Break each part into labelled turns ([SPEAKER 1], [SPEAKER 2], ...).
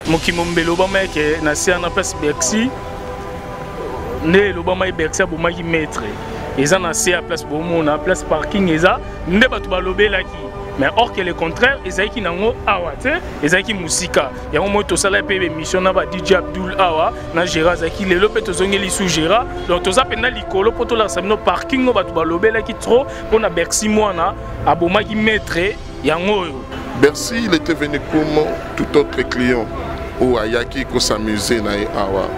[SPEAKER 1] Mokimombe lobama ke na sia na place Bercy ne lobama Bercy aboma ki maître eza na sia place bomo na place parking eza nde batu balobela ki mais or que le contraire ezaki nango awa te ezaki musika yango mo to sala pe émission na ba DJ Abdul awa na Gérard zaki lelo pe to zongeli sous Gérard donc to za pena likolo poto la samino parking no batu balobela ki trop pona Bercy mwana aboma ki maître yango.
[SPEAKER 2] Bercy, il était venu comme tout autre client. Ou ayaki ko s'amuser na awa.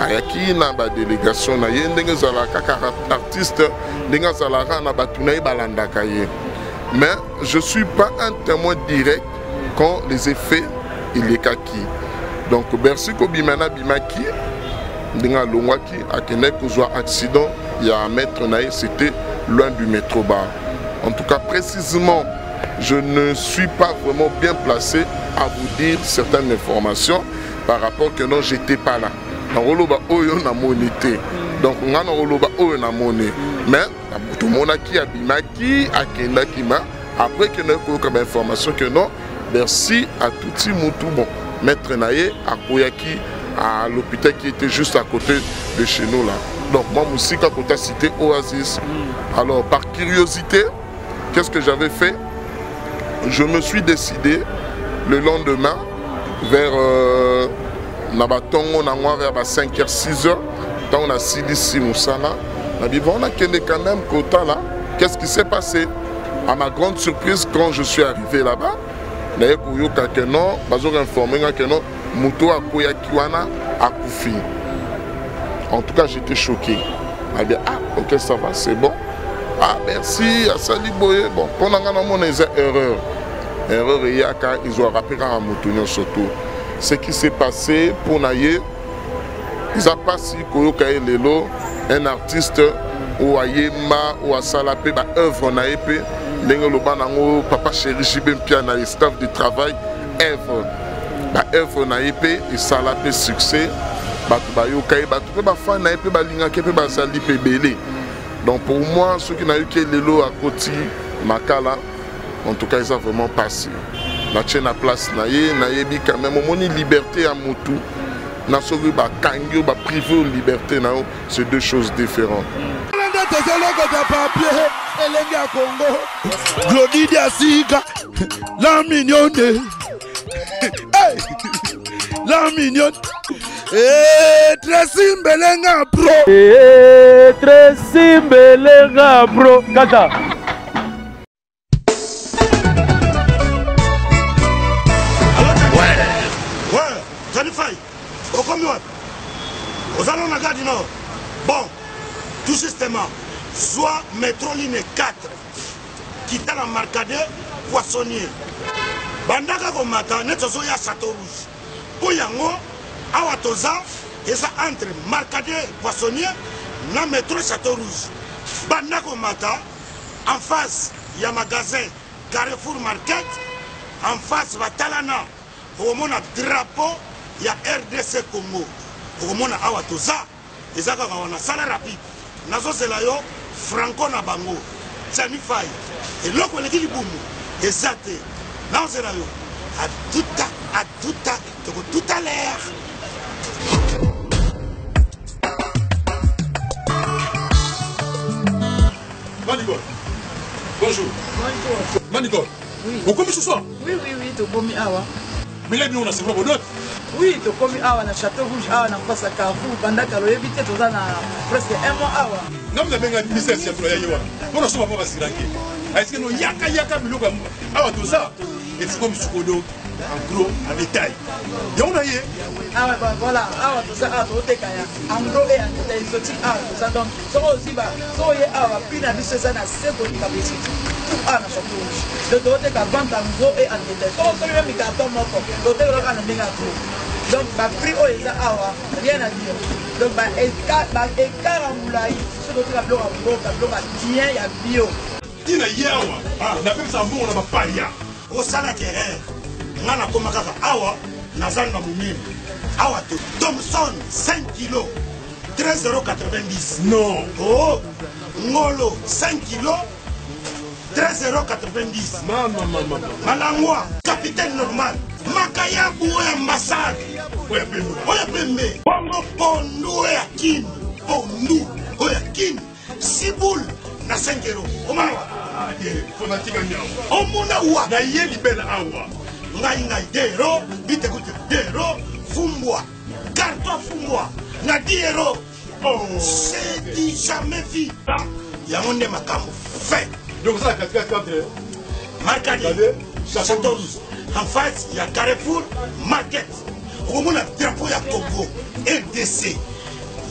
[SPEAKER 2] Ayaki na ba délégation na ye ndenge zala kaka artiste ndenge zala na batuna e balanda kaye. Mais je suis pas un témoin direct quand les effets il est kaki. Donc Bercy ko bimana bimaki ndenge longwaki akene ko zwa accident ya maître na c'était loin du métro bar. En tout cas précisément je ne suis pas vraiment bien placé à vous dire certaines informations par rapport que non, j'étais pas là. Donc, on a mais tout le monde qui a bimaki, après que nous avons comme information que non, Bercy à tout moutou bon, maître Naye à Koyaki à l'hôpital qui était juste à côté de chez nous là. Donc, moi aussi, quand on a cité Oasis, alors par curiosité, qu'est-ce que j'avais fait? Je me suis décidé le lendemain vers Nabatongo vers 5h, 6h, quand on a Silissi Moussala, on a quand même quota là. Qu'est-ce qui s'est passé? À ma grande surprise, quand je suis arrivé là-bas, en tout cas, j'étais choqué. Ah, ok, ça va, c'est bon. Ah, merci, à Sali Boye. Bon, quand on a des erreurs. Erreur, ils ont rappelé à Moutounion surtout. Ce qui s'est passé pour Naye, ils ont passé un artiste ou Ayema ou à Salapé, œuvre Naye, papa chéri Jibem Piana, staff de travail, œuvre Naye, et Salapé succès, donc pour moi, ceux qui n'ont eu que l'élo à côté, Makala, en tout cas, ils ont vraiment passé. La chaîne à place, nayebi quand même, on a liberté à Moutou. Na sobi ba kangyo ba privé liberté na c'est deux choses différentes.
[SPEAKER 3] Glodidia Sika, la mignonne, la mignonne. Tracy Mbelenga bro.
[SPEAKER 1] Tracy Mbelenga bro. Kata.
[SPEAKER 3] Aux allons à Gadi Nord. Bon, tout justement, soit métro ligne 4, qui t'a la marcade poissonnier. Bandaka Komata, Netsoso ya Château Rouge. Pour Yango, Awatoza, et ça entre marcade poissonnier, na métro Château Rouge. Bandaka Komata, en face, il y a magasin Carrefour Market, en face, Batalana, au moment drapeau, il y a RDC Congo. Pour moi, awa toza, ils ont un salaire rapide. Nazo zelayo, Franco na bango, Tchani Faye. Et l'autre, on est dit boum, exact. Nazo zelayo, à tout à l'heure.
[SPEAKER 4] Manigol, bonjour. Bonjour. Manigol, oui. Vous commis ce soir?
[SPEAKER 5] Oui, tu commis awa.
[SPEAKER 4] Mais là, on a c'est vraiment d'autres.
[SPEAKER 5] Oui, tu commis awa na Château Rouge, awa na face à Carrefour, pendant que l'on évite tout ça presque un mois awa.
[SPEAKER 4] Non, mais bien un ministère si tu as eu. On a souvent pas si ranké. Est-ce que nous yaka biloka awa tout ça? Et c'est comme Sukodo en gros en détail. Et on a eu.
[SPEAKER 5] Ah ouais, voilà, awa tout ça, awa tout kaya. En gros et en détail, sorti awa tout ça. Donc, ça aussi bah, so y awa puis na biso ça na c'est bon capacité. Tout awa na Château Rouge. Le doté ka vente en gros et en détail. So même carton moko. Doté le ka na benga tout. Donc, le prix est rien à dire. Donc, écart en moulaï, ce que tu as bloqué à bloquer, il y a bio.
[SPEAKER 4] Il y a yawa, la même ça on a pas ya.
[SPEAKER 3] Au salaire, on a comme awa, Nazanga Moumine. Awa Thomson 5 kg, 13,90 €.
[SPEAKER 4] Non.
[SPEAKER 3] Oh, Ngolo 5 kg, 13,90 €.
[SPEAKER 4] Maman.
[SPEAKER 3] Malangwa, capitaine normal. Makaya Boué Massa oya pembe bongo pondu oya kini pondu oya kini siboule na 5 euros omanawa omona wa
[SPEAKER 4] na ye libela awa
[SPEAKER 3] ngai 2 euros bitekute 2 euros fumbwa carton fumbwa na 10 euros. C'est dit jamais vu. Il y a un makambo fait.
[SPEAKER 4] Donc ça 4
[SPEAKER 3] Marcadi, Château. En face, il y a Carrefour, Market. Au moins, le drapeau, il y a Togo, RDC.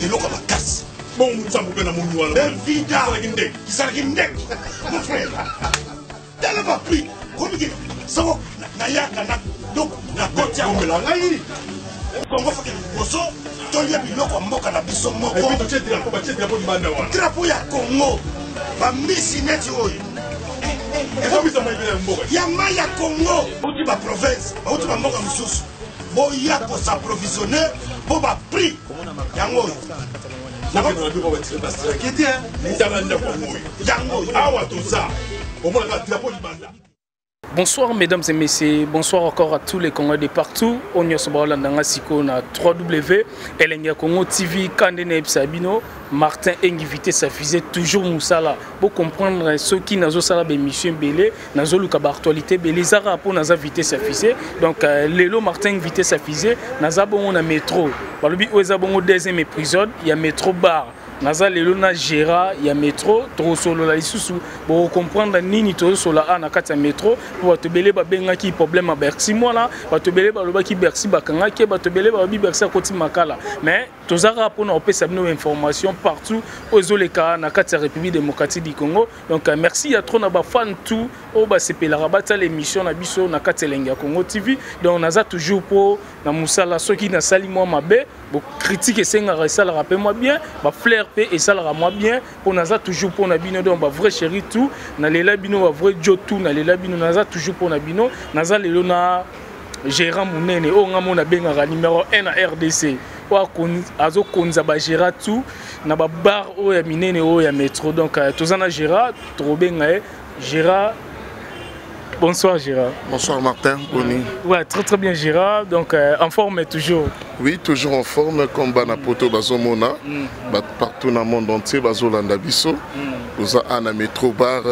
[SPEAKER 3] Et l'eau comme la casse.
[SPEAKER 4] Bon, nous sommes bien à mon nouveau.
[SPEAKER 3] Vida, qui s'est guindé. Mon frère. T'as pas pris. Comme il dit, ça va, Nayaka, donc, la côte, il y a Congo fait que Bosso, Tolia Biloko, Moka, la Bisso, Moko. Drapeau ya Congo, ba Missi Netio. Yama ya Congo, Oti ba province, Oti ba Moka Moussous. Boya pour s'approvisionner, pour ba prix. Yango.
[SPEAKER 1] Bonsoir mesdames et messieurs, bonsoir encore à tous les Congolais de partout. On est sur na 3W, Elenga Congo TV, Kandene Sabino, Martin invité sa fusée toujours Moussala. Pour comprendre ceux qui n'ont pas d'émission Belé, n'ont pas actualité Belé, Zara pour nous inviter sa fusée. Donc Lélo Martin invité sa fusée, nous avons un métro. Par le but où nous avons deuxième épisode, il y a métro bar. Naza lelo na gera ya métro to solo la isusu pour comprendre nini to solo na kati ya métro pour te belé ba benga ki problème à Bercy moi là ba te belé ba loba ki Bercy ba kanga ki ba te belé ba bi Bercy koti makala mais to zara pour na opesa bino information partout aux oleka na kati ya République démocratique du Congo. Donc merci à trop na ba fan tout au ba sepela rabata l'émission na biso na kati Elenga Congo TV. Donc naza toujours pour na musala soki na sali moi mabe bo critique esenga resala rappelle moi bien ba flair et ça la moi bien pour naza toujours pour nabino donc ba vrai chéri tout na lela bino ba vrai jo tout na lela bino naza toujours pour nabino naza lelo na gérant munene o nga mona benga numéro 1 na RDC wa azo konza ba gérant tout na ba bar o ya minene o ya métro donc tozana gérant trop benga gérant. Bonsoir Gérard.
[SPEAKER 2] Bonsoir Martin, Boni.
[SPEAKER 1] Ouais, très bien Gérard, donc en forme toujours.
[SPEAKER 2] Oui, toujours en forme, comme Banapoto Bazomona, partout dans le monde entier, Bazolanda Bisso, vous avez un métro bar,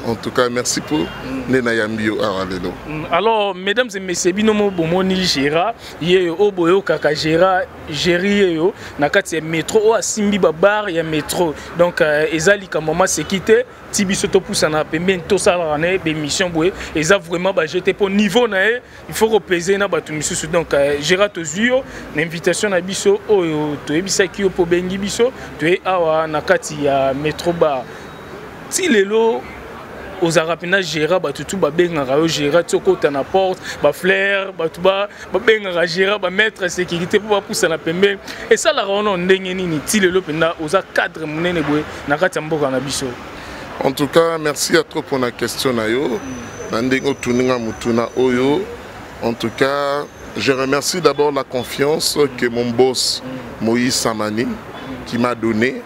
[SPEAKER 2] en tout cas merci pour Nena Yambio Aralelo.
[SPEAKER 1] Alors, mesdames et messieurs, binomo bomoni Gérard, yé oboyo kaka Gérard, Géri yo, nakati métro, o asimbi bar ya métro, donc ezali kamama sécurité. Tibiso to pousse na pemben to sala na émission boye et ça vraiment ba jeter pour niveau na il faut repéser na batu misusu donc Gérard Tozuyo l'invitation na biso oyo to ebisa ki po bengi biso to e awa na kati ya métro bar ti lelo aux arapena Gérard batu tout ba benga yo Gérard toko ta na porte ba flair batu ba benga Gérard ba mettre sécurité pour ba pousse na pemben et ça la rono ndenge nini ti lelo penda aux cadre munene boye na kati ya mboka na biso.
[SPEAKER 2] En tout cas, merci à toi pour la question. En tout cas, je remercie d'abord la confiance que mon boss Moïse Samani qui m'a donnée.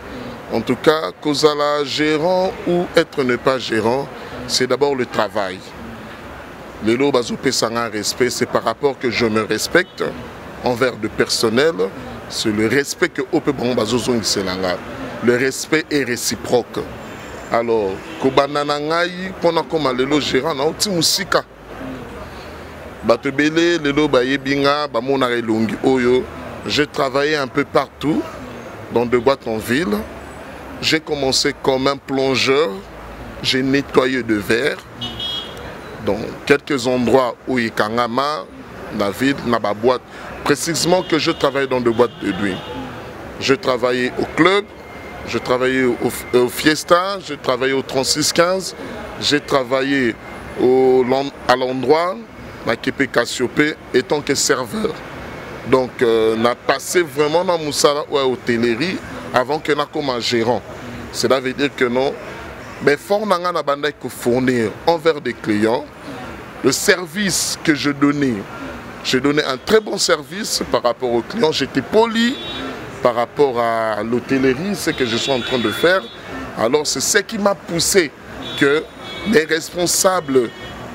[SPEAKER 2] En tout cas, Kozala gérant ou être ne pas gérant, c'est d'abord le travail. Le lot bazopé sanga respect, c'est par rapport que je me respecte envers le personnel. C'est le respect que Ope Bon Bazozong Selanga. Le respect est réciproque. Alors, Kobanana ngai pona koma lelo gérant na oti musika. Bato belé lelo baye binga ba mona relongi oyo. J'ai travaillé un peu partout dans des boîtes en ville. J'ai commencé comme un plongeur. J'ai nettoyé de verre dans quelques endroits où il y a la ville, na ba boîte. Précisément que je travaille dans des boîtes de nuit. Je travaillais au club. J'ai travaillé au Fiesta, j'ai travaillé au 3615, j'ai travaillé à l'endroit, à Képé Cassiopé, étant que serveur. Donc, on a passé vraiment dans Moussala ou à l'hôtellerie avant que nous comme gérant. Cela veut dire que non. Mais fort n'a pas fournir envers des clients. Le service que je donnais, j'ai donné un très bon service par rapport aux clients. J'étais poli. Par rapport à l'hôtellerie, ce que je suis en train de faire. Alors c'est ce qui m'a poussé que les responsables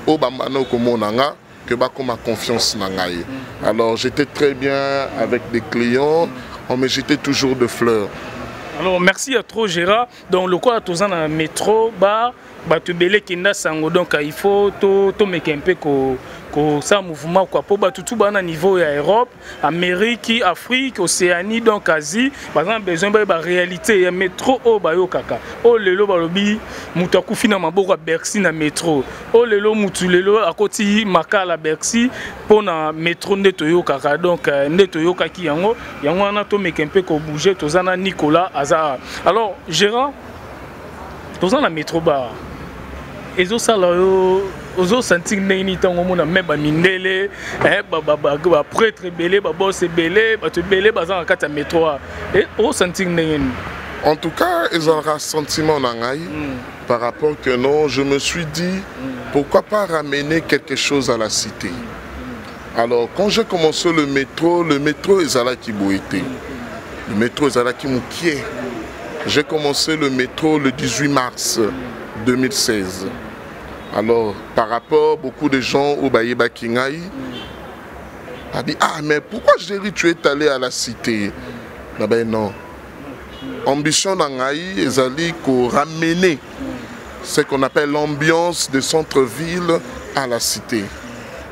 [SPEAKER 2] au Bambano Komonanga que ma confiance n'angaye. Alors j'étais très bien avec des clients, on me jetait toujours de fleurs.
[SPEAKER 1] Alors merci à trop Gérard. Donc le quoi tous dans le métro bar tu belé kinda sango donc il faut to mettre un peu que ça mouvement quoi pour tout bas niveau à Europe, Amérique, Afrique, Océanie donc Asie par exemple besoin de réalité ya métro au bayo kaka. Oh lelo balobi mutaku fina maboko Bercy na métro. Oh lelo mutu lelo akoti makala Bercy pour na métro ndeto yo kaka donc ndeto yo kaki yango na to mettre un peu ko bouger tozana Nicolas Azar. Alors Gérard tozana na métro bar ezo sala yo ozo sentir nini tango mona même mindele ba prêtre belé ba boss belé ba te belé ba za kata métro et o sentir nini.
[SPEAKER 2] En tout cas, ils ont un sentiment nangai par rapport que non, je me suis dit pourquoi pas ramener quelque chose à la cité. Alors quand j'ai commencé le métro est à la Kiboité. Le métro est à la Kimoukié. J'ai commencé le métro le 18 mars 2016. Alors, par rapport, beaucoup de gens au Baïba Kingaï ont dit, ah, mais pourquoi Géry, tu es allé à la cité? Ben non. Ambition d'Angaï, ils allaient ramener ce qu'on appelle l'ambiance de centre-ville à la cité.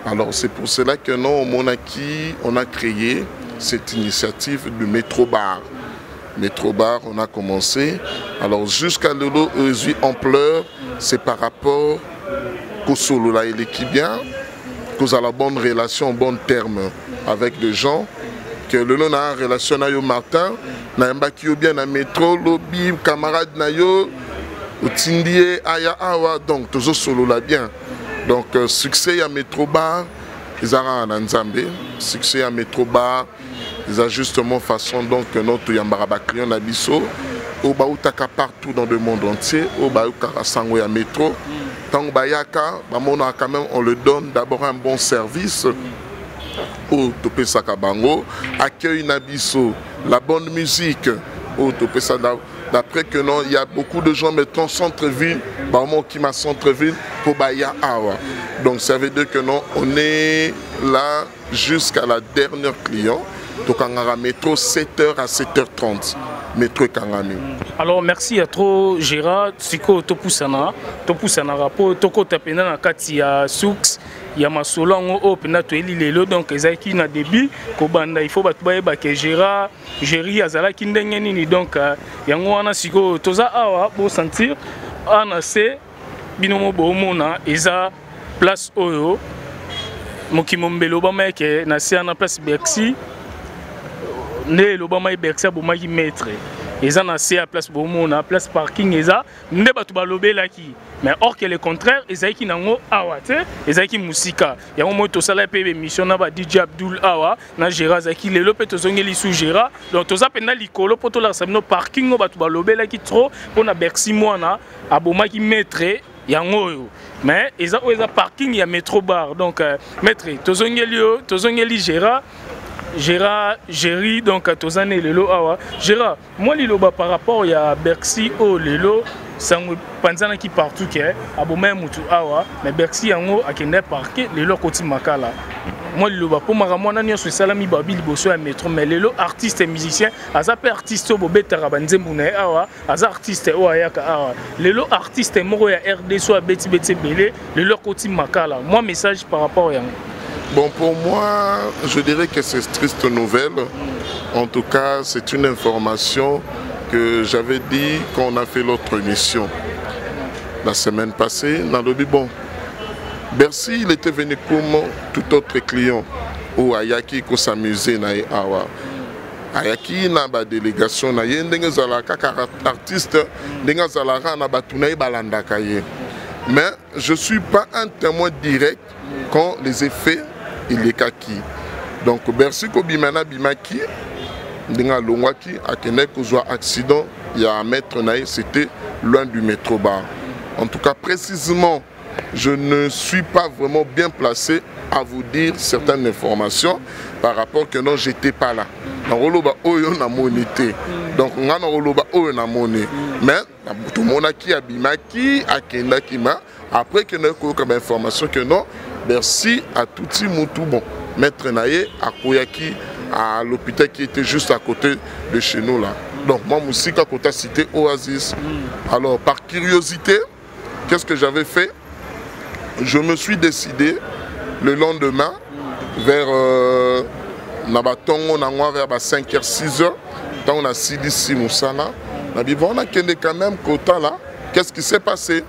[SPEAKER 2] Alors, c'est pour cela que nous, au Monaki, on a créé cette initiative du métro bar. Métro bar, on a commencé. Alors, jusqu'à l'ampleur, c'est par rapport qu'au solo là il est bien, qu'on a la bonne relation, bon terme avec les gens, que le long a une relation avec Martin, na mbaki bien na métro, lobby, camarade na yo, utindie aya awa, donc toujours solo là bien. Donc succès à métro bar, ils ont un Nzambe, succès à métro bar, ils ont justement façon donc notre yambara client na biso. Au Baoutaka partout dans le monde entier, au Baoutaka Sango ya métro. Tant Bayaka, quand même, on le donne d'abord un bon service au Topé Sakabango, accueil Nabiso, la bonne musique au Topé Sakabango. D'après que non, il y a beaucoup de gens mettant centre-ville, qui m'a centre-ville pour Baya Awa. Donc ça veut dire que non, on est là jusqu'à la dernière client. Donc on a métro 7h à 7h30. Métro Kangami.
[SPEAKER 1] Alors merci à trop Gérard, Siko Topusana rapport Toko Tapena na kati ya Soux, ya masolongo opena to elilelo donc ezaki na début ko banda il faut batbaye ba ke Gérard Géry azala ki ndenge nini donc yango wana siko toza awa bo sentir ana se binomo bo mona eza place oyo mokimombelo ba meke na se na place Bercy. Ne lobama Bercy bomaki maître eza na se à place bomo na place parking eza nde batu balobela ki mais or que le contraire ezaki nango awa te ezaki musika yango mo to sala pe émission na ba DJ Abdul awa na Gérard zaki lelo pe to zongeli sous Gérard donc to za pena likolo po to la sabno parking ngo batu balobela ki trop pona Bercy mwana abomaki maître yango yo mais eza parking ya métro bar donc maître to zongeli Gérard Géry donc tozane lelo awa Gérard moi liloba par rapport ya Bercy au lelo sango panzana ki partout ke aboma mutu awa mais Bercy yango akende parquet lelo koti makala moi liloba po makamona nyoso salami babi liboso ya métro mais lelo artiste et musicien azape artiste bo betara banzembu na awa aza artiste o ayaka awa lelo artiste moko ya RD so beti belé lelo koti makala moi message par rapport yango.
[SPEAKER 2] Bon, pour moi, je dirais que c'est une triste nouvelle. En tout cas, c'est une information que j'avais dit quand on a fait l'autre émission. La semaine passée, dans le bon, Bercy, il était venu comme tout autre client. Ou Ayaki, qui s'amusait na awa. Ayaki, na ba délégation, na yendenge zalaka artiste, denga zalara na batunai balandakaye. Mais je ne suis pas un témoin direct quand les effets il est kaki. Donc Bercy Kobimana Bimaki, Ndinga Longwaki, à Kenek, accident, il y a un mètre naïf, c'était loin du métro bar. En tout cas, précisément, je ne suis pas vraiment bien placé à vous dire certaines informations par rapport que non, j'étais pas là. Donc mais tout le monde qui a Bimaki, à Kendakima, après que nous avons comme information que non, Merci à Touti Moutou, bon, maître Naye, à Koyaki, à l'hôpital qui était juste à côté de chez nous là. Donc moi, Moussika, côté cité Oasis. Alors, par curiosité, qu'est-ce que j'avais fait? Je me suis décidé le lendemain, vers Nabatongo, vers 5h, 6h, quand on a Sidissi Moussana, on a quand même côté là. Qu'est-ce qui s'est passé?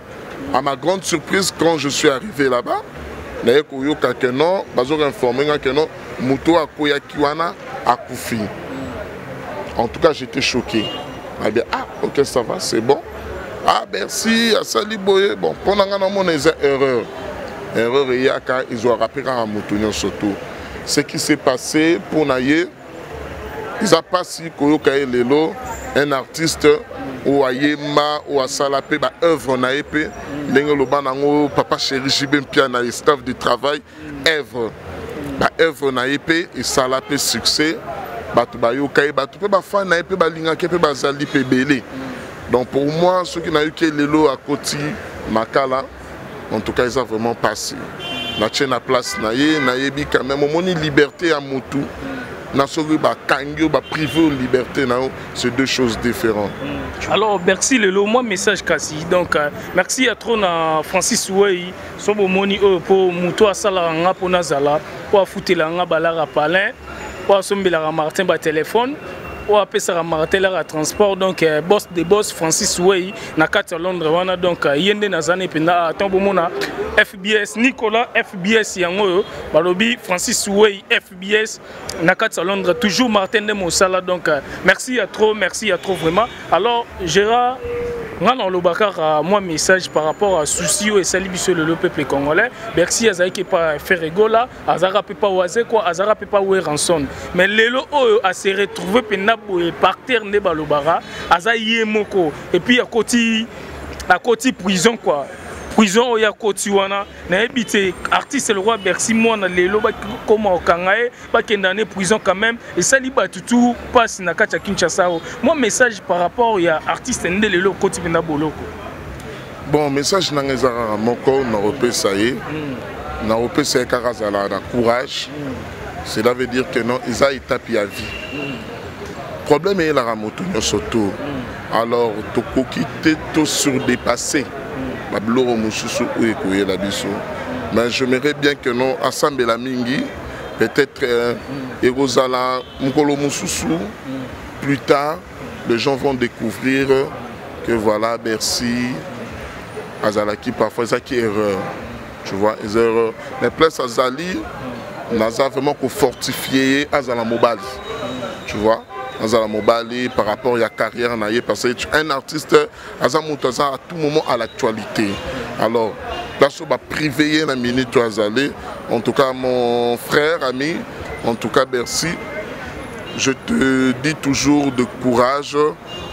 [SPEAKER 2] À ma grande surprise, quand je suis arrivé là-bas, en tout cas, j'étais choqué. Ah, ok, ça va, c'est bon. Ah, merci, à Saliboye. Bon, pendant que nous avons erreur. Erreur, ils ont rappelé à Moutounion surtout. Ce qui s'est passé pour Naye, ils n'ont pas si un artiste ou Ayema ou à Salapé, œuvre Naépé, Papa Chéri Jibem Piana, staff de travail, œuvre Naépé et Salapé succès, donc pour moi, ceux qui n'ont eu que l'élo à Koti, Makala, en tout cas, ils ont vraiment passé. La chaîne à place Nayebi quand même, on a liberté à Moutou. Privé liberté, c'est deux choses différentes.
[SPEAKER 1] Alors merci Lelo, moi message Kassi. Donc merci à trop na Francis Ouei, sobo moni pour Moutou Asalanga pour Nazala, pour foutre la balara palin, pour somber la Martin ba téléphone. Ou après ça Martin la transport donc boss des boss Francis Ouei na 4 Londres wana donc yende na zane pena tombo mona FBS Nicolas FBS yango balobi Francis Ouei FBS na 4 Londres toujours Martin de Mosala donc merci à trop vraiment. Alors Gérard Ngana Lobakar moi message par rapport à souci et salibiso le peuple congolais. Merci Azaïki pas faire rigola, Azara peut pas oaser quoi, Azara peut pas ouer rançon. Mais lelo a se retrouver penabo et par terre ne balobara, Azaïe moko et puis à côté prison quoi. Prison oya koti wana na ebité artiste le roi Bercy moi na lelo ba koma okangae ba kendane prison quand même et ça li ba tutu passe na kacha Kinshasa. Moi message par rapport ya artiste ndé lelo koti pena boloko.
[SPEAKER 2] Bon message na ngezara moko na repesa ye. Na repesa karazala na courage. Cela veut dire que non ils a étape ya vie. Problème est la ramoto surtout. Alors to kokite to surdépasser. Mais j'aimerais bien que nous ensemble la mingi peut-être Erosala Mukolo Mususu plus tard les gens vont découvrir que voilà merci Azalaki parfois ça qui est erreur tu vois les erreurs mais plus Azali n'a vraiment qu'on fortifier Azala Mobali tu vois Azala Mobali par rapport à la carrière parce que un artiste Azala Moutaza à tout moment à l'actualité. Alors, là, je vais priver la minute Azali. En tout cas, mon frère, ami, en tout cas, merci. Je te dis toujours de courage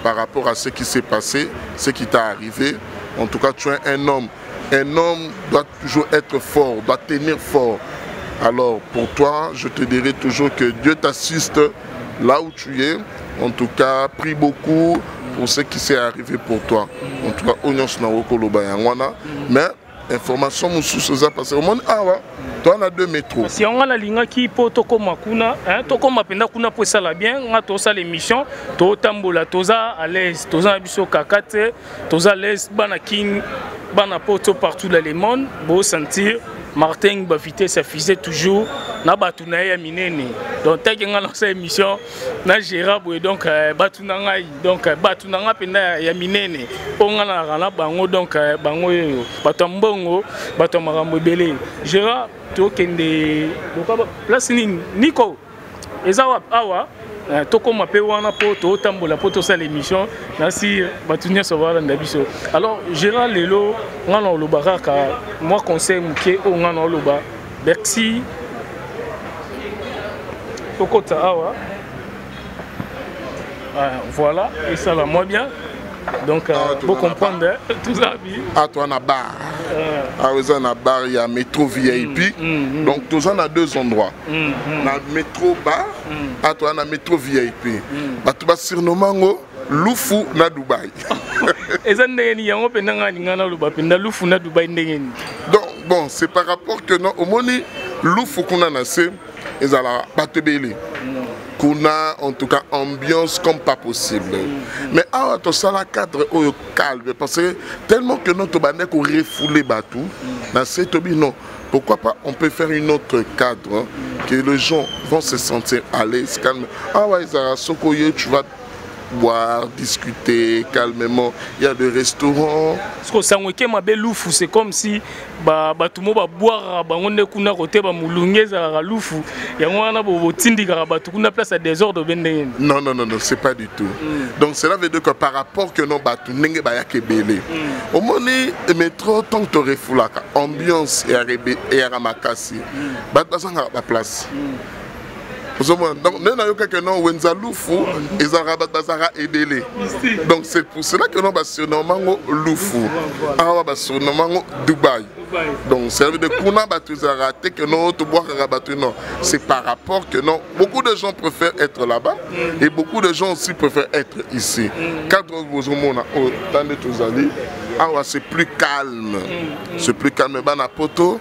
[SPEAKER 2] par rapport à ce qui s'est passé, ce qui t'a arrivé. En tout cas, tu es un homme. Un homme doit toujours être fort, doit tenir fort. Alors, pour toi, je te dirai toujours que Dieu t'assiste là où tu es. En tout cas, prie beaucoup pour ce qui s'est arrivé pour toi. En tout cas, mais information sous parce que toi on a 2 métros.
[SPEAKER 1] Si on a la ligne qui peut toko makuna, toko mapenda kuna pour ça la bien, on a tout ça l'émission, to tambola toza à l'aise, toza biso kakate, toza à l'aise bana king, bana poto partout dans le monde, beau sentir. Martin va vitesse affichée toujours na batuna ya minene donc tant que lancé émission na Gérard boy donc batuna ngai donc batuna nga penda ya minene on na bango donc bango batambongo batamaramo belé Gérard to kende place ni Nico ezawa awa toko mape wana poto tambola poto ça l'émission merci batunia savoir ndabiso. Alors Gérard lelo ngana olobaraka moi conseil muke o ngana oloba merci toko ta awa voilà et ça va moi bien donc vous comprendre tout ça bien
[SPEAKER 2] à toi na bar à na bar il y a métro VIP donc tous on a 2 endroits na métro bar à toi na métro VIP batu ba surnomango lufu na Dubaï
[SPEAKER 1] ezandeni yango penanga ngana luba penda lufu na Dubaï ndengeni
[SPEAKER 2] donc bon, c'est par rapport que non, au moni, l'ouf qu'on a nassé, ils ont pas te belé. Qu'on a en tout cas ambiance comme pas possible. Mais à tout ça, la cadre au calme, parce que tellement que notre bandit qu'on refoulé batou, dans cette non. Pourquoi pas on peut faire une autre cadre hein, que les gens vont se sentir à l'aise, calme. Ah ouais, Sokoye, tu vas boire, discuter calmement. Il y a des restaurants.
[SPEAKER 1] Parce que ça ma belle loufou, c'est comme si tout le monde va boire, on est kuna côté ba moulungé za loufou. Ya ngwana bo tindi ka ba kuna place à désordre bende.
[SPEAKER 2] Non, c'est pas du tout. Donc cela veut dire que par rapport que non batu nenge ba ya kebele. Au moni métro tant que refoulaka, ambiance et à ramakasi. Ba basanga ba place. Donc, nous avons quelqu'un qui loufou et Zarabat Bazara et Délé. Donc, c'est pour cela que nous avons surnommé Loufou. Nous avons surnommé Dubaï. Donc, ça veut dire que nous avons raté que nous avons c'est par rapport que non. Beaucoup de gens préfèrent être là-bas et beaucoup de gens aussi préfèrent être ici. Cadre vous c'est plus calme. C'est plus calme. Bana poto.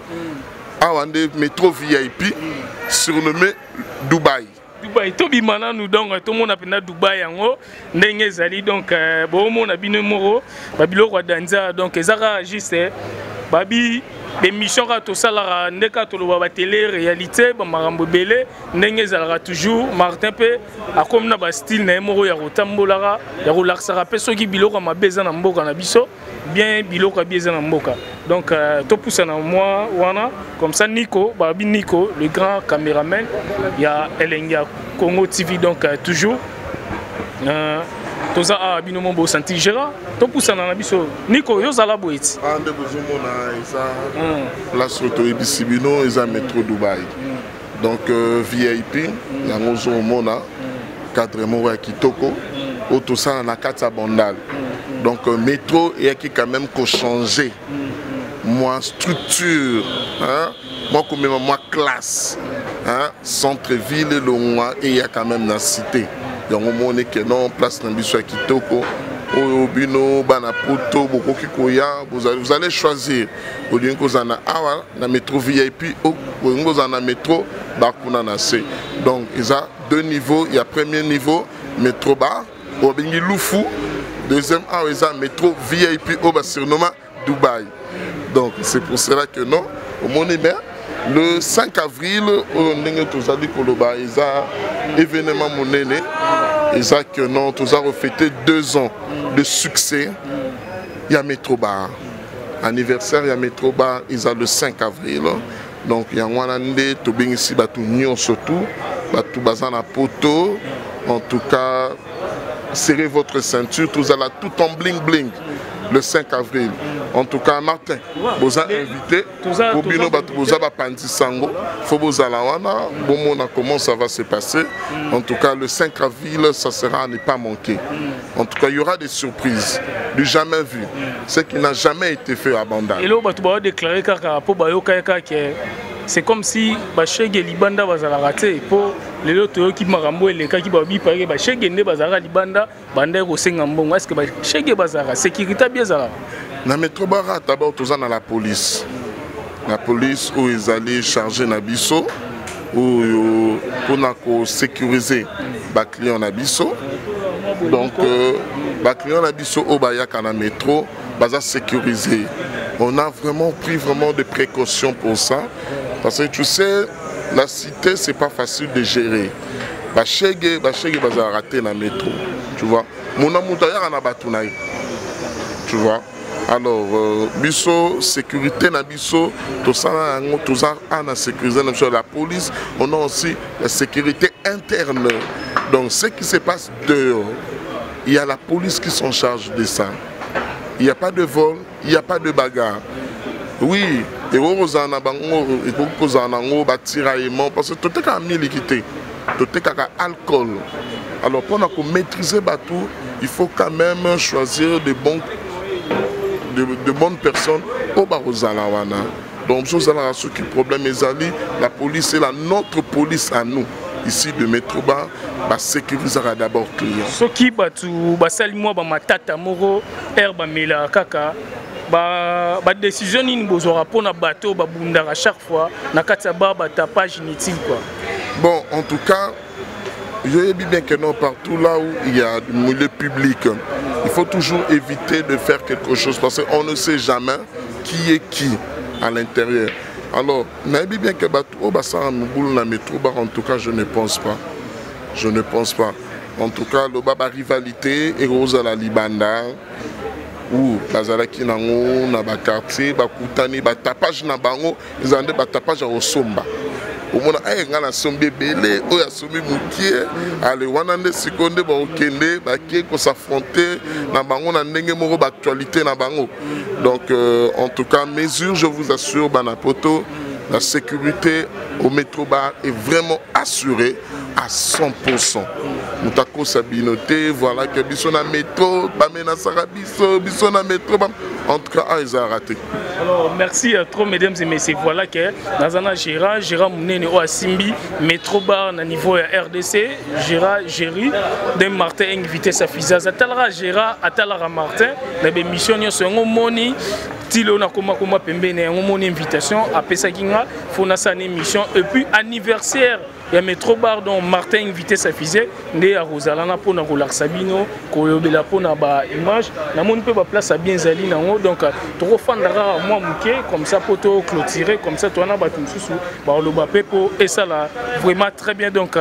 [SPEAKER 2] Métro VIP surnommé Dubaï.
[SPEAKER 1] Dubaï, Tobi Mana nous donc tout le monde appelle Dubaï en ndenge zali donc bon mon abine moro babilo kwa danza donc ezara juste babi émission ka to sala ndeka to lo ba télé réalité ba marambo belé ndenge zala toujours Martin pe akom na ba style na moro ya rotambolara ya relaxera pe soki biloko mabeza na mboka na biso bien biloko bieza na mboka. Donc tout pousse na moi wana comme ça Nico babi Nico le grand caméraman il y a Elenga Congo TV donc toujours toza a bino mombo senti Gérard tout pousse na biso Nico yo zala boiti
[SPEAKER 2] ande bozomona isa place auto ibisibino isa métro Dubaï donc VIP yango zo mona cadre mo wa kitoko auto ça na kata bandal. Donc métro et qui quand même qu'on changer moi structure hein moi comme moi classe hein centre-ville le moi et il y a quand même la cité donc on est que non place dans biso kitoko au bino bana poto beaucoup qui koya vous allez choisir au lieu que vous en a na métro VIP au vous en a métro bakuna na C. Donc il y a deux niveaux, il y a premier niveau métro bas au bingi loufou. Deuxième métro VIP au surnommé Dubaï. Donc c'est pour cela que non, au Monémer, le 5 avril, on a tous dit que le événement monnaie, ils a que non, tous a reflété 2 ans de succès. Il y a métro bar, anniversaire, il y a métro bar, ils a le 5 avril. Donc il y a un année, tout bien ici, tout nion surtout, tout bazan à poto, en tout cas. Serrez votre ceinture, tout ça là, tout en bling bling le 5 avril. En tout cas, Martin, vous avez invité, pour Bino Batouza Pandi Sango, Foboza Lawana, bon comment ça va se passer. En tout cas, le 5 avril, ça sera à ne pas manquer. En tout cas, il y aura des surprises, du jamais vu, ce qui n'a jamais été fait à Bandal.
[SPEAKER 1] Et là, vous avez déclaré que c'est comme si Bachege Libanda bazala raté pour les autres qui marambo et les cas qui babi par Bachege ne bazara Libanda bande au Sengambon. Est-ce que Bachege bazara sécurité bien zara?
[SPEAKER 2] Na métro bara d'abord tous dans la police où ils allaient charger Nabiso ou pour sécuriser les clients Nabiso. Donc les clients Nabiso au Bayaka na métro baza sécurisé. On a vraiment pris des précautions pour ça. Parce que tu sais, la cité, c'est pas facile de gérer. Bachege va rater dans le métro. Tu vois. Mon amour d'ailleurs en a batounaï. Tu vois. Alors, biso, sécurité na biso, tout ça, on a sécurisé la police, on a aussi la sécurité interne. Donc, ce qui se passe dehors, il y a la police qui s'en charge de ça. Il n'y a pas de vol, il n'y a pas de bagarre. Oui, et vous en avez tiraillement parce que tout est à liquidité, tout est à alcool. Alors pour maîtriser bateau, il faut quand même choisir de bonnes personnes au Barozalawana. Donc ceux qui problème la police est notre police à nous. Ici de Métroba, sécurisera d'abord client.
[SPEAKER 1] Ce qui batu basali moi ba matata moro herba mela kaka ba décision ni bozora pour na bateau ba bundara à chaque fois na kati ba tapage inutile quoi.
[SPEAKER 2] Bon, en tout cas, je dis bien que non, partout là où il y a du milieu public, il faut toujours éviter de faire quelque chose parce qu'on ne sait jamais qui est qui à l'intérieur. Alors, je dis bien que en tout cas, je ne pense pas. Je ne pense pas. En tout cas, le baba rivalité et rose à la Libanda ou bazalaki nango na ba quartier ba kutani ba tapage na bango ezande ba tapage au somba. Au moins, il y a un sommet belé, il y a un sommet moukier, allez, on a des secondes, on va s'affronter, on a une actualité. Donc, en tout cas, mesure, je vous assure, Banapoto, la sécurité au métro bar est vraiment assurée à 100%. Moutako Sabinoté, voilà que Bissona métro, Bamena Sarabiso, Bissona métro, en tout cas, ils ont raté.
[SPEAKER 1] Alors, merci à trop, mesdames et messieurs. Voilà que Nazana Gérard Mounene au Simbi, métro bar na niveau RDC, Géry, de Martin invité sa fille. Atalara Gérard, Atalara Martin, la mission sur un moni. Tilo na koma pembene un mon invitation à Pesakinga, fona sa émission et puis anniversaire. Il y a métro bar dont Martin invité sa fille, né à Rosalana pour na Rolar Sabino, Kolobela pour na ba image, na mon peu ba place à bien zali na donc trop fan dara moi mouké comme ça pour te clôturer comme ça toi na ba tout sous ba le ba pepo et ça là vraiment très bien donc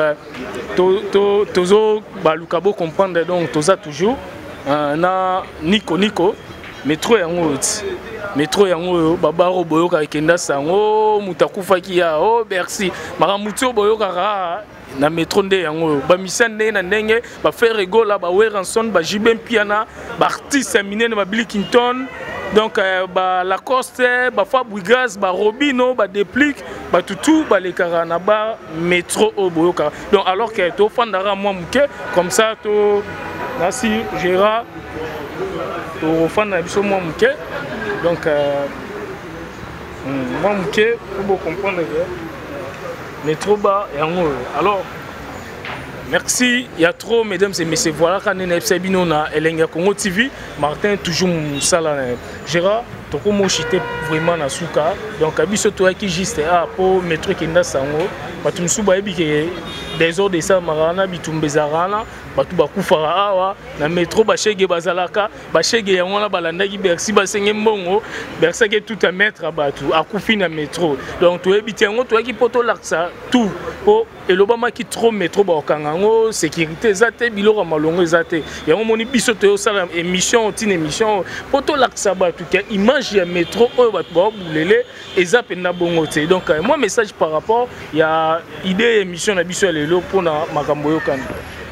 [SPEAKER 1] tozo ba lukabo comprendre donc toza toujours na Nico métro yango babaro boyoka kenda sango mutakufa kia oh merci maramuto boyoka na métro nde yango ba misande na ndenge ba faire rigola ba weranson ba jibem piana ba artiste minene ba Billy Clinton donc ba Lacoste ba Fabregas ba Robino ba Deplique ba tutu ba le karana ba métro boyoka donc alors que to fandara moi muke comme ça to nasi Gérard au fan d'Abisso Mouamouké. Donc, Mouamouké, pour comprendre que métro bas et en haut. Alors, merci, il y a trop, mesdames et messieurs. Voilà quand on est Sabino na Elenga Congo TV. Martin, toujours Moussala. Gérard, tu as chité vraiment na Souka. Donc, Abisso, toi qui juste pour métro Kenda Sango. Tu me souviens que des ordres de ça, Marana, Bitumbezarana. Batu bakufara awa na métro bachege bazalaka bachege yangona balandaki Bercy basenge mbongo Bercy ke tout à mettre batu akufi na métro donc to ebiti yango to ki poto laksa tout po elobama ki trop métro ba okangango sécurité zate biloko malongo zate yango moni biso to sala émission tine émission poto laksa batu ke image ya métro oyo batu ba bulele eza pena bongo te donc moi message par rapport ya idée émission na biso lelo pona makambo yo kana.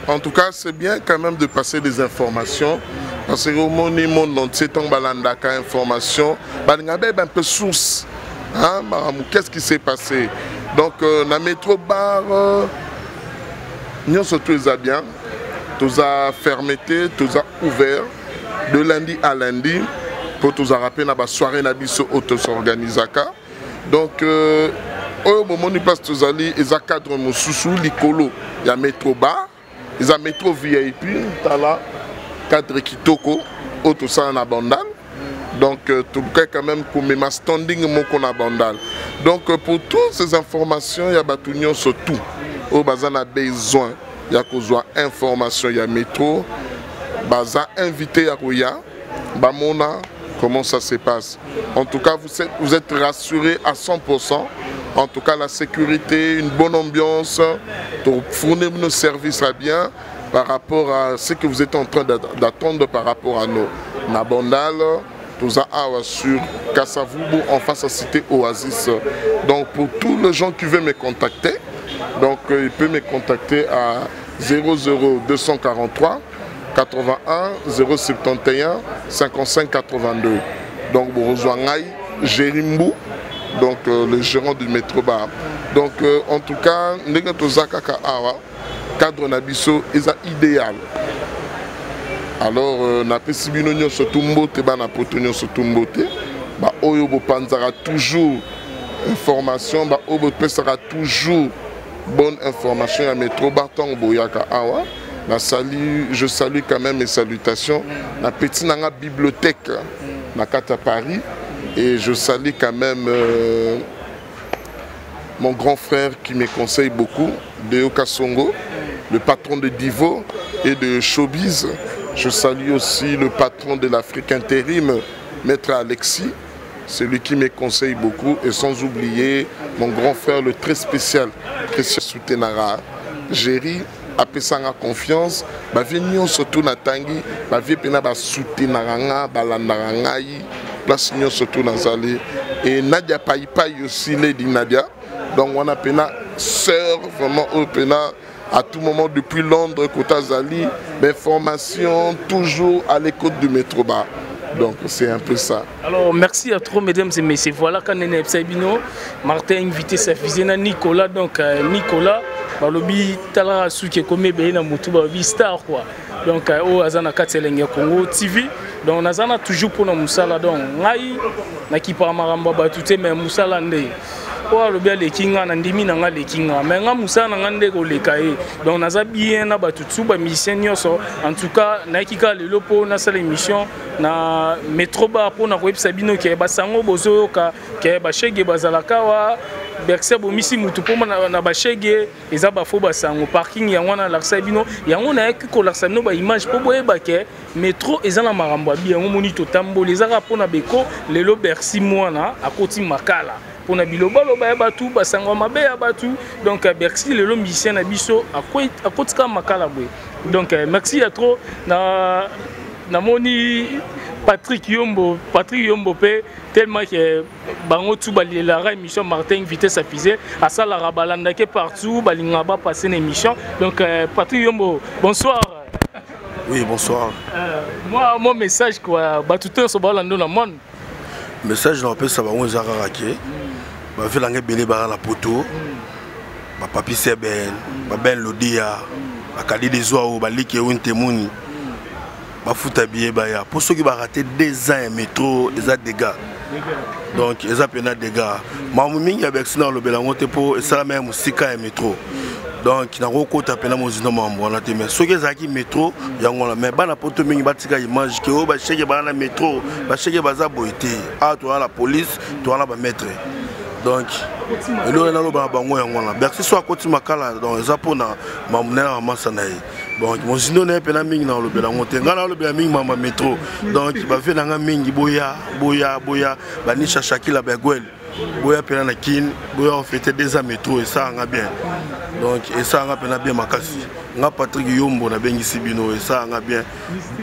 [SPEAKER 2] En tout cas, c'est bien quand même de passer des informations. Parce que au monde entier, tant que information, un peu source. Hein, qu'est-ce qui s'est passé? Donc, dans le métro bar, nous sommes tous bien. Tous à fermeté, tous à ouvert. De lundi à lundi. Pour tous à rappeler la soirée, na biso auto-s'organisaka. Donc, au moment où nous passons tous à l'île, ils ont cadre mon sous l'icolo. Il y a métro bar. Ils ont métro VIP, là, cadre Kitoko, auto ça en bandal. Donc, tout le quand même comme ma standing mon bandal. Donc, pour toutes ces informations, il y a Batunion surtout. Au bazan a besoin, il y a besoin d'informations, il y a métro, bazan invité à Rouya, Bamona, comment ça se passe. En tout cas, vous êtes rassurés à 100%. En tout cas, la sécurité, une bonne ambiance pour fournir nos services à bien par rapport à ce que vous êtes en train d'attendre par rapport à nos Nabondal, tous à sur Kassavubu en face à Cité Oasis. Donc, pour tous les gens qui veulent me contacter, donc ils peuvent me contacter à 00243 81 071 55 82. Donc, vous rejoignez Jérimbo. Donc le gérant du métro bar. Donc en tout cas, cadre Nabiso est idéal. Alors na pesibino surtout mbote ba na potonyo surtout mbote. Ba oyo bo panzara toujours information, ba oyo pesara toujours bonne information à métro bar tong boyaka awa. Je salue quand même mes salutations. La petite bibliothèque Nakata Paris. Et je salue quand même mon grand frère qui me conseille beaucoup, Deo Kasongo, le patron de Divo et de Showbiz. Je salue aussi le patron de l'Afrique Intérim, Maître Alexis, celui qui me conseille beaucoup. Et sans oublier mon grand frère, le très spécial, Christian Soutenara. Géry, apesanga confiance, venir surtout na tangi, vie pena ba soutenaranga, balandarangai, place surtout na zali. Et Nadia Paipai aussi, Lady Nadia. Donc on a pena sœur vraiment au pena à tout moment depuis Londres, Kota Zali, d'informations toujours à l'écoute du métro bar. Donc c'est un peu ça.
[SPEAKER 1] Alors merci à trop mesdames et messieurs. Voilà quand on est Sabino, Martin invité sa fille Nicolas. Donc Nicolas, balobi tala suki comme na mutu balobi star quoi. Donc au azana katelenge Congo TV. Donc on azana toujours pour nos musala donc ngai na ki pa maramba batute mais musala ndé. Le bien les kinga nandimi nanga les kinga mais nga musa nanga ndeko le kae donc naza bien na batutsu ba mission nyoso en tout cas na kika le lopo na sala émission na métro bar pour na ko Sabino ke ba sango bozo ka ke ba shege bazalaka wa berkse bo misi mutu po na ba shege eza ba fo ba sango parking ya wana la Sabino ya ngona ek ko la Sabino ba image po boye ba ke métro eza na marambo bien ngomoni to tambola eza po na beko lelo bersi mwana akoti makala pour na biloba loba ya batu basango mabe ya batu donc merci le musicien na biso akotika makala boy donc merci à trop na moni Patrick Yombo pe tellement que bango tout la émission Martin invité sa fille à ça la rabalanda que partout balinga ba passer une émission donc Patrick Yombo bonsoir.
[SPEAKER 6] Oui bonsoir.
[SPEAKER 1] Moi mon message quoi batuteur so balando na monde
[SPEAKER 6] message na pesa bango ezararake ba velanga belé ba la poto ba papi seben ba ben lodia ba kali des oiseaux ba like untemuni ba futa bié ba ya pour ceux qui ba rater 2 ans métro les a dégâts donc les a pena dégâts mamu mingi avec sina lo belango te po ça même musika et métro donc na roko ta pena mozino mambo na te mais ceux qui zaki métro yango la mais ba na poto mingi ba tika image ke o ba cheke ba na métro ba cheke ba za boité a toi la police toi la ba maître donc et là on a bango yango berksi soit koti makala donc eza pona mamuna masana bon mon sinon ne pena mingi na lobela ngote ngala lobela mingi mama métro donc ba fait nanga mingi boya ba ni chachakila ba gwel boya pena na kin boya on fêter 2 ans métro et ça nga bien donc et ça nga pena bien makasi nga Patrick Yombo na bengi sibino et ça nga bien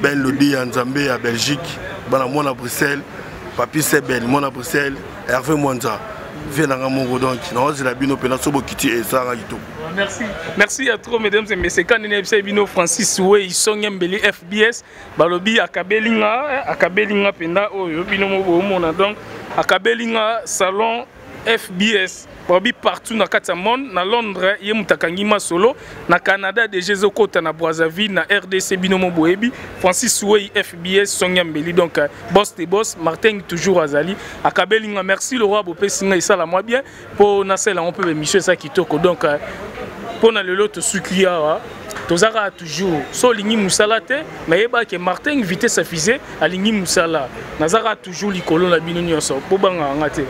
[SPEAKER 6] ben lodi ya Nzambe ya Belgique bana mona Bruxelles papi Seben mona Bruxelles Hervé Mwanza.
[SPEAKER 1] Merci à trop mesdames et messieurs. Quand on est Bino Francis Way Songembeli FBS balobi akabelinga penda oyo bino mo mona donc akabelinga salon FBS balobi partout na kati monde na Londres ye mutakangima solo na Canada de Jezokota na Brazzaville na RDC bino mo boebi Francis Way FBS Songembeli donc boss de boss Martin toujours azali akabelinga merci le roi bopé singa isala moi bien pour na cela on peut émission ça kitoko donc pour na le lot sukuya tozara toujours so lingi musala te mais yeba que Martin invité sa fille à lingi musala nazara toujours likolo na bino nyonso po banga ngate.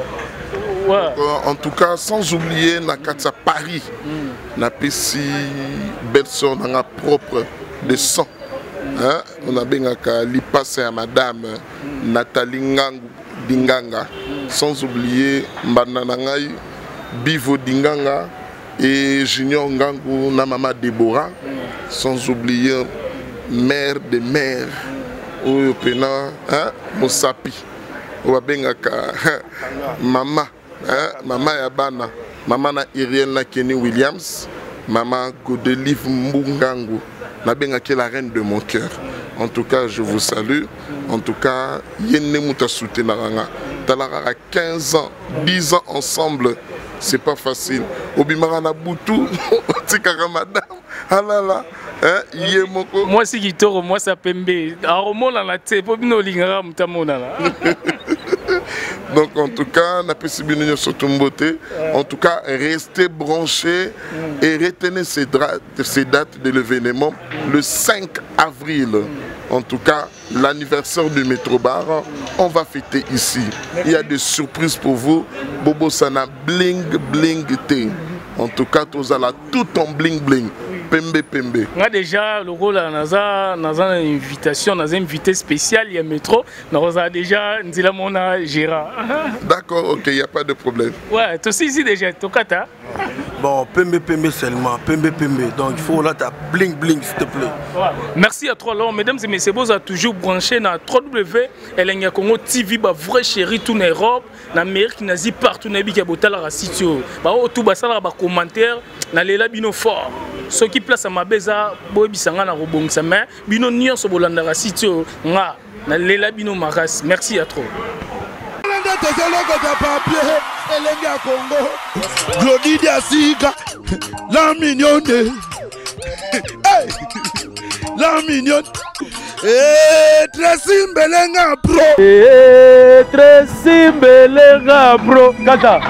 [SPEAKER 2] En tout cas, sans oublier Nakata Paris, na pesi Belson na propre de sang. On a bien l'ipase à Madame Nathalie Ngangu Dinganga, sans oublier Mbananangai, Bivo Dinganga et Junior Ngangu na Mama Deborah, sans oublier mère de mère, Oyopena, Mosapi, Wabengaka, Mama. Maman Yabana, maman na Iriel na Kenny Williams, maman Godelive Mbungangu, na benga qui est la reine de mon cœur. En tout cas, je vous salue. En tout cas, yenne muta soutenaranga. Talara 15 ans, 10 ans ensemble, c'est pas facile. Obimara na butu, tikara madame. Ah là là.
[SPEAKER 1] Moi si kitoro, moi ça pembe. Aromona la te, pobino lingara mutamona la.
[SPEAKER 2] Donc en tout cas, en tout cas, restez branchés et retenez ces dates de l'événement le 5 avril. En tout cas, l'anniversaire du Métro Bar, on va fêter ici. Il y a des surprises pour vous. Bobo Sana bling bling thé. En tout cas, tout ça là, tout en bling bling. Pembe pembe.
[SPEAKER 1] On a déjà le rôle dans une invitation, dans une invité spéciale, il y a Métro. On a déjà Nzilamona Gérard.
[SPEAKER 2] D'accord, ok, il n'y a pas de problème.
[SPEAKER 1] Ouais, toi aussi ici déjà, toi kata.
[SPEAKER 6] Bon, pembe pembe seulement, pembe pembe. Donc il faut là ta bling bling s'il te plaît.
[SPEAKER 1] Ouais. Merci à toi alors, mesdames et messieurs, vous avez toujours branché dans www.Elenia Congo TV, vrai chéri tout en Europe, dans l'Amérique, dans partout, dans la sitio. Tout ça, commentaire, dans les labino fort. Ce qui place à ma beza, boy bisanga na robong sa main, bino nion so bolanda la sitio nga na lela bino maras. Merci à trop.
[SPEAKER 7] Glody Diasika, la mignonne, la mignonne, Tracy Mbelenga bro,
[SPEAKER 1] Tracy Mbelenga bro, kata.